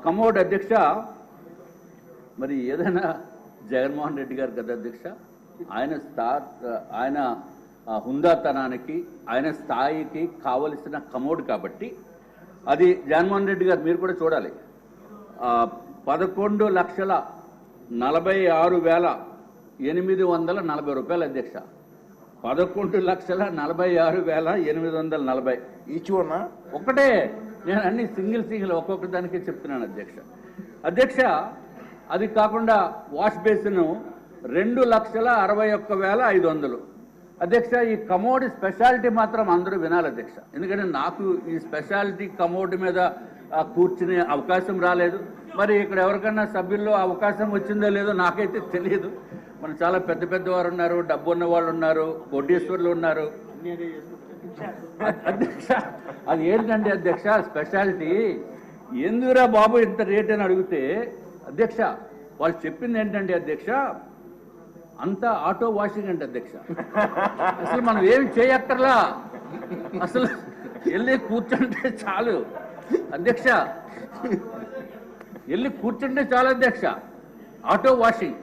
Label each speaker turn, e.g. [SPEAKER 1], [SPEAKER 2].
[SPEAKER 1] Commode అధ్యక్ష, మరి ఏదైనా జగన్మోహన్ రెడ్డి గారు కదా అధ్యక్ష, ఆయన హుందాతనానికి ఆయన స్థాయికి కావలసిన కమోడ్ కాబట్టి అది జగన్మోహన్ రెడ్డి గారు మీరు కూడా చూడాలి. 11,46,840 రూపాయలు అధ్యక్ష. 11,46,840
[SPEAKER 2] ఈచ్ వన్
[SPEAKER 1] ఒకటే. నేను అన్ని సింగిల్ ఒక్కొక్క దానికి చెప్తున్నాను అధ్యక్ష. అది కాకుండా వాష్ బేసిన్ 2,61,500 అధ్యక్ష. ఈ కమోడ్ స్పెషాలిటీ మాత్రం అందరూ వినాలి అధ్యక్ష, ఎందుకంటే నాకు ఈ స్పెషాలిటీ కమోడ్ మీద కూర్చునే అవకాశం రాలేదు. మరి ఇక్కడ ఎవరికన్నా సభ్యుల్లో అవకాశం వచ్చిందో లేదో నాకైతే తెలియదు. మన చాలా పెద్దవారు ఉన్నారు, డబ్బు ఉన్న వాళ్ళు ఉన్నారు, కోటీశ్వర్లు ఉన్నారు అధ్యక్ష. అది ఏంటంటే అధ్యక్ష స్పెషాలిటీ ఎందుకురా బాబు ఇంత రేట్ అని అడిగితే అధ్యక్ష వాళ్ళు చెప్పింది ఏంటంటే అధ్యక్ష అంతా ఆటో వాషింగ్ అంటే అధ్యక్ష. అసలు మనం ఏమి చేయక్కర్లా, అసలు వెళ్ళి కూర్చుంటే చాలు అధ్యక్ష, వెళ్ళి కూర్చుంటే చాలు అధ్యక్ష. Auto washing